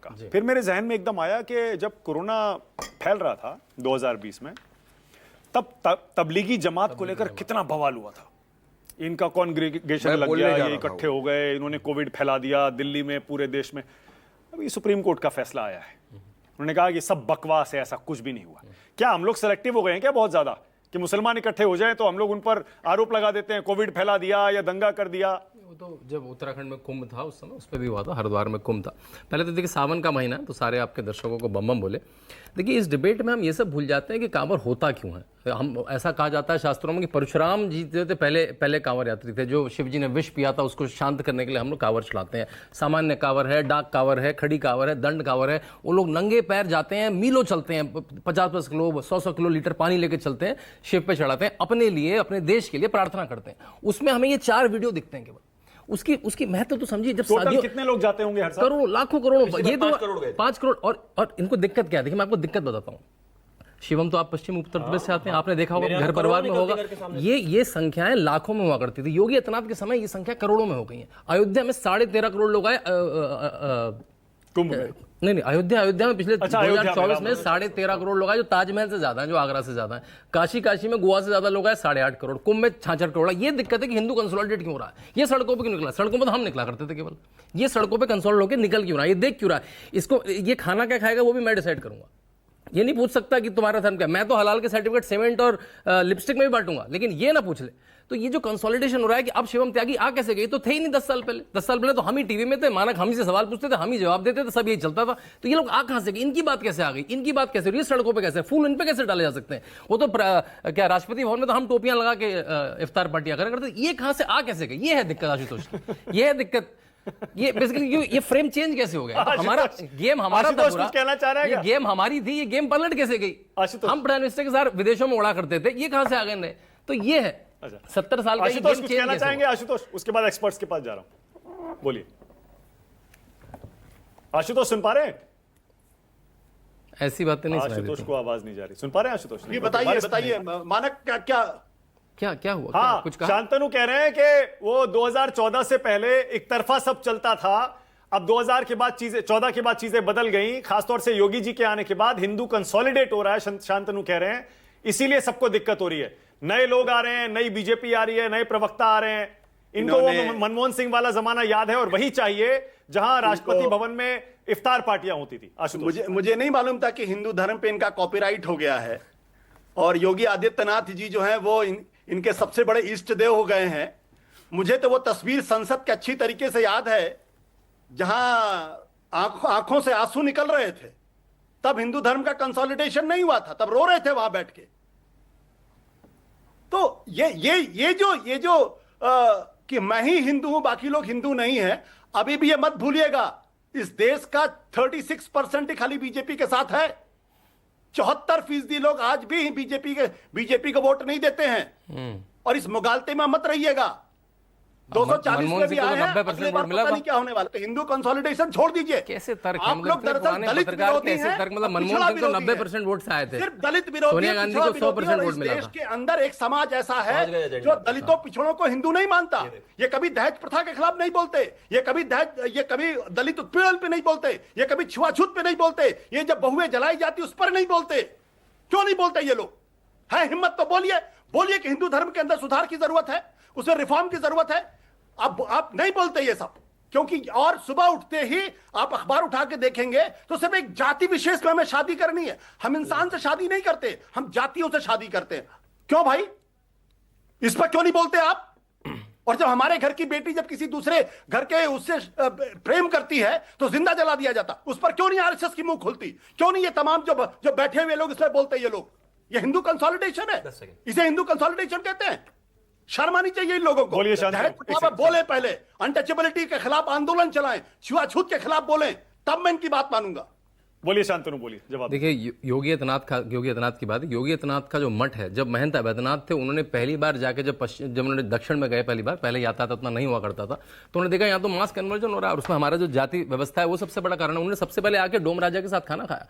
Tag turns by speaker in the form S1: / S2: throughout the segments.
S1: का। फिर मेरे जहन में एकदम आया कि जब कोरोना फैल रहा था 2020 में, तब तबलीगी जमात को लेकर कितना बवाल हुआ था। इनका कॉन्ग्रेगेशन लग गया, ये इकट्ठे हो गए, इन्होंने कोविड फैला दिया दिल्ली में, पूरे देश में। अभी सुप्रीम कोर्ट का फैसला आया है, उन्होंने कहा कि सब बकवास है, ऐसा कुछ भी नहीं हुआ। क्या हम लोग सेलेक्टिव हो गए हैं क्या बहुत ज्यादा, कि मुसलमान इकट्ठे हो जाएं तो हम लोग उन पर आरोप लगा देते हैं कोविड फैला दिया या दंगा कर दिया?
S2: वो तो जब उत्तराखंड में कुंभ था उस समय उस पर भी हुआ था, हरिद्वार में कुंभ था। पहले तो देखिए सावन का महीना है तो सारे आपके दर्शकों को बम बम बोले। देखिए इस डिबेट में हम ये सब भूल जाते हैं कि कांवर होता क्यों है। हम ऐसा कहा जाता है शास्त्रों में कि परशुराम जी थे पहले कांवर यात्री थे, जो शिव जी ने विष पिया था उसको शांत करने के लिए हम लोग कांवर चलाते हैं। सामान्य कांवर है, डाक कांवर है, खड़ी कांवर है, दंड कांवर है। वो लोग नंगे पैर जाते हैं, मीलों चलते हैं, 50-50 किलो 100-100 किलो लीटर पानी लेके चलते हैं, शिव पे चढ़ाते हैं, अपने लिए अपने देश के लिए प्रार्थना करते हैं। उसमें हमें ये 4 वीडियो दिखते हैं केवल। उसकी महत्व तो समझिए। जब
S1: टोटल कितने लोग जाते होंगे हर साल?
S2: करोड़ों, लाखों करोड़ों, ये तो 5 करोड़। और इनको दिक्कत क्या है? देखिए मैं आपको दिक्कत बताता हूं। शिवम तो आप पश्चिम उत्तर प्रदेश से आते हैं, आपने देखा होगा घर परिवार में होगा, ये संख्याएं लाखों में हुआ करती थी। योगी आदित्यनाथ के समय ये संख्या करोड़ों में हो गई है। अयोध्या में 13.5 करोड़ लोग आए
S1: कुंभ में।
S2: नहीं, अयोध्या में पिछले 2024 में 13.5 करोड़ लोग आए, जो ताजमहल से ज्यादा है, जो आगरा से ज्यादा है। काशी में गोवा से ज्यादा लोग आए, 8.5 करोड़। कुंभ में 66 करोड़। ये दिक्कत है कि हिंदू कंसोलिडेट क्यों हो रहा है? ये सड़कों पे क्यों निकला? सड़कों पे तो हम निकला करते थे केवल, ये सड़कों पे कंसोलिडेट होकर निकल क्यों रहा है? ये देख क्यों रहा है? इसको ये खाना क्या खाएगा वो भी मैं डिसाइड करूंगा। ये नहीं पूछ सकता कि तुम्हारा धर्म क्या। मैं तो हलाल के सर्टिफिकेट सीमेंट और लिपस्टिक में भी बांटूंगा, लेकिन ये ना पूछ ले। तो ये जो कंसोलिडेशन हो रहा है कि अब शिवम त्यागी आ कैसे गई, तो थे ही नहीं 10 साल पहले। 10 साल पहले तो हम ही टीवी में थे, मानक हम ही से सवाल पूछते थे, हम ही जवाब देते थे, सब यही चलता था। तो ये लोग आ कहां से गए? इनकी बात कैसे आ गई? इनकी बात कैसे? ये सड़कों पे कैसे? फूल इन पे कैसे डाले जा सकते हैं? वो तो क्या राष्ट्रपति भवन में तो हम टोपियां लगा के इफ्तार पार्टियां करा करते। ये कहां से आ कैसे गई? ये है दिक्कत आशुतोष की, ये है दिक्कत। ये बेसिकली ये फ्रेम चेंज कैसे हो गया? तो हमारा गेम हमारा था पूरा,
S1: कहना चाह रहा है,
S2: ये गेम हमारी थी, ये गेम पलट कैसे गई? हम प्राइम मिनिस्टर के साथ विदेशों में उड़ा करते थे, ये कहां से आ गए? तो ये है 70 साल का।
S1: आशुतोष कुछ कहना चाहेंगे? आशुतोष, उसके बाद एक्सपर्ट्स के पास जा रहा हूं, बोलिए। आशुतोष सुन पा रहे हैं?
S2: ऐसी बातें नहीं सुनाई देती।
S1: आशुतोष को आवाज नहीं जा रही। सुन पा रहे हैं आशुतोष?
S3: बताइए मानक
S2: क्या हुआ?
S1: हाँ,
S2: कुछ कहा?
S1: शांतनु कह रहे हैं कि वो 2014 से पहले एक तरफा सब चलता था, अब 2000 के बाद चीजें, 14 के बाद चीजें बदल गई, खासतौर से योगी जी के आने के बाद हिंदू कंसोलिडेट हो रहा है, शांतनु कह रहे हैं, इसीलिए सबको दिक्कत हो रही है। नए लोग आ रहे हैं, नई बीजेपी आ रही है, नए प्रवक्ता आ रहे हैं, इनको वो मनमोहन सिंह वाला जमाना याद है, और वही चाहिए जहां राष्ट्रपति भवन में इफ्तार पार्टियां होती थी। आशुतोष,
S3: मुझे नहीं मालूम था कि हिंदू धर्म पे इनका कॉपीराइट हो गया है, और योगी आदित्यनाथ जी जो हैं वो इनके सबसे बड़े इष्ट देव हो गए हैं। मुझे तो वो तस्वीर संसद के अच्छी तरीके से याद है, जहां आंखों से आंसू निकल रहे थे। तब हिंदू धर्म का कंसोलिडेशन नहीं हुआ था, तब रो रहे थे वहां बैठ के। तो ये जो कि मैं ही हिंदू हूं बाकी लोग हिंदू नहीं है, अभी भी ये मत भूलिएगा, इस देश का 36% ही खाली बीजेपी के साथ है। 74% लोग आज भी बीजेपी को वोट नहीं देते हैं। और इस मुगालते में मत रहिएगा। 240 में भी आए हैं, अगले बार पता नहीं क्या होने वाला। तो हिंदू कंसोलिडेशन छोड़ दीजिए।
S2: कैसे तर्क है?
S3: आप लोग दरअसल दलित विरोधी हैं।
S2: मतलब मनमोहन सिंह को 90% वोट से आए थे,
S3: सिर्फ दलित विरोधी,
S2: सोनिया गांधी को 100% वोट मिला था।
S3: देश के अंदर एक समाज ऐसा है जो दलितों पिछड़ों को हिंदू नहीं मानता। ये कभी दहेज प्रथा के खिलाफ नहीं बोलते, ये कभी दलित उत्पीड़न पे नहीं बोलते, ये कभी छुआछूत पे नहीं बोलते, ये जब बहुएं जलाई जाती उस पर नहीं बोलते। क्यों नहीं बोलते ये लोग? है हिम्मत तो बोलिए कि हिंदू धर्म के अंदर सुधार की जरूरत है, उसमें रिफॉर्म की जरूरत है। अब आप नहीं बोलते ये सब, क्योंकि और सुबह उठते ही आप अखबार उठा के देखेंगे तो सिर्फ एक जाति विशेष में हमें शादी करनी है। हम इंसान से शादी नहीं करते, हम जातियों से शादी करते हैं। क्यों भाई, इस पर क्यों नहीं बोलते आप? और जब हमारे घर की बेटी जब किसी दूसरे घर के उससे प्रेम करती है तो जिंदा जला दिया जाता, उस पर क्यों नहीं आरएसएस की मुंह खुलती? क्यों नहीं ये तमाम जो बैठे हुए लोग इस पर बोलते? ये लोग, ये हिंदू कंसोलिडेशन है, इसे हिंदू कंसोलिडेशन कहते हैं। शर्म आनी चाहिए इन लोगों को। बोले पहले, अनटचेबिलिटी के खिलाफ आंदोलन चलाएं, छुआछूत के खिलाफ बोलें, तब मैं इनकी बात मानूंगा।
S1: बोलिए शांतनु, बोलिए जवाब।
S2: देखिए योगी आदित्यनाथ की बात है। योगी आदित्यनाथ का जो मठ है, जब महंत अवैधनाथ थे, उन्होंने पहली बार जाके जब उन्होंने दक्षिण में गए पहली बार, पहले यातायात उतना नहीं हुआ करता था, तो उन्होंने देखा यहाँ तो मास कन्वर्जन हो रहा है और उसमें हमारा जो जाति व्यवस्था है वो सबसे बड़ा कारण है। उन्होंने सबसे पहले आके डोम राजा के साथ खाना खाया।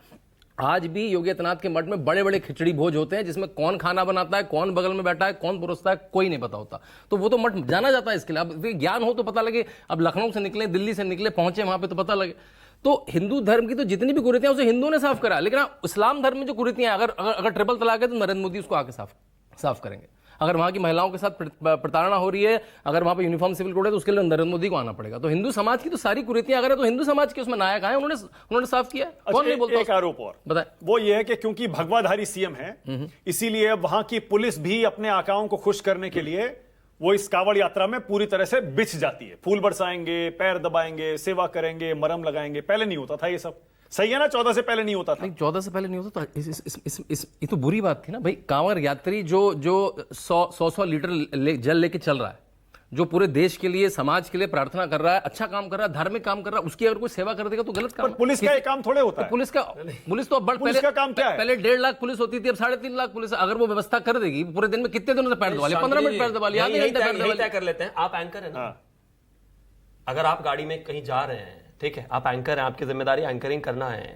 S2: आज भी योगी आदित्यनाथ के मठ में बड़े बड़े खिचड़ी भोज होते हैं, जिसमें कौन खाना बनाता है, कौन बगल में बैठा है, कौन परोसता है, कोई नहीं पता होता। तो वो तो मठ जाना जाता है इसके लिए। अब ज्ञान हो तो पता लगे। अब लखनऊ से निकले, दिल्ली से निकले, पहुंचे वहां पे तो पता लगे। तो हिंदू धर्म की तो जितनी भी कुरीतियां उसे हिंदुओं ने साफ करा, लेकिन इस्लाम धर्म में जो कुरीतियां अगर ट्रिपल तलाक है तो नरेंद्र मोदी उसको आके साफ करेंगे। अगर वहां की महिलाओं के साथ प्रताड़ना हो रही है, अगर वहां पे यूनिफॉर्म सिविल कोड है, तो उसके लिए नरेंद्र मोदी को आना पड़ेगा। तो हिंदू समाज की तो सारी कुरीतियां अगर है तो हिंदू समाज के उसमें नायक आए, उन्होंने साफ किया। कौन नहीं बोलता?
S1: एक आरोप और
S2: बताए,
S1: वो ये है कि क्योंकि भगवाधारी सीएम है, इसीलिए वहां की पुलिस भी अपने आकाओं को खुश करने के लिए वो इस कावड़ यात्रा में पूरी तरह से बिछ जाती है। फूल बरसाएंगे, पैर दबाएंगे, सेवा करेंगे, मरहम लगाएंगे। पहले नहीं होता था ये सब, सही है ना? 14 से पहले नहीं होता था।
S2: 14 से पहले नहीं होता तो ये तो बुरी बात थी ना भाई। कांवड़ यात्री जो 100 लीटर जल लेके चल रहा है, जो पूरे देश के लिए, समाज के लिए प्रार्थना कर रहा है, अच्छा काम कर रहा है, धार्मिक काम कर रहा है, उसकी अगर कोई सेवा कर देगा तो गलत काम।
S1: पुलिस का काम थोड़े होता है।
S2: पुलिस तो अब
S1: पुलिस का काम क्या है?
S2: पहले 1.5 लाख पुलिस होती थी, अब 3.5 लाख पुलिस। अगर वो व्यवस्था कर देगी, पूरे दिन में कितने दिनों से पैर दबा लिया? 15 मिनट पैर दबा लिया, आधे घंटे पैर दबा लिया।
S4: तय कर लेते हैं, आप एंकर है ना, अगर आप गाड़ी में कहीं जा रहे हैं, ठीक है, आप एंकर हैं, आपकी जिम्मेदारी एंकरिंग करना है,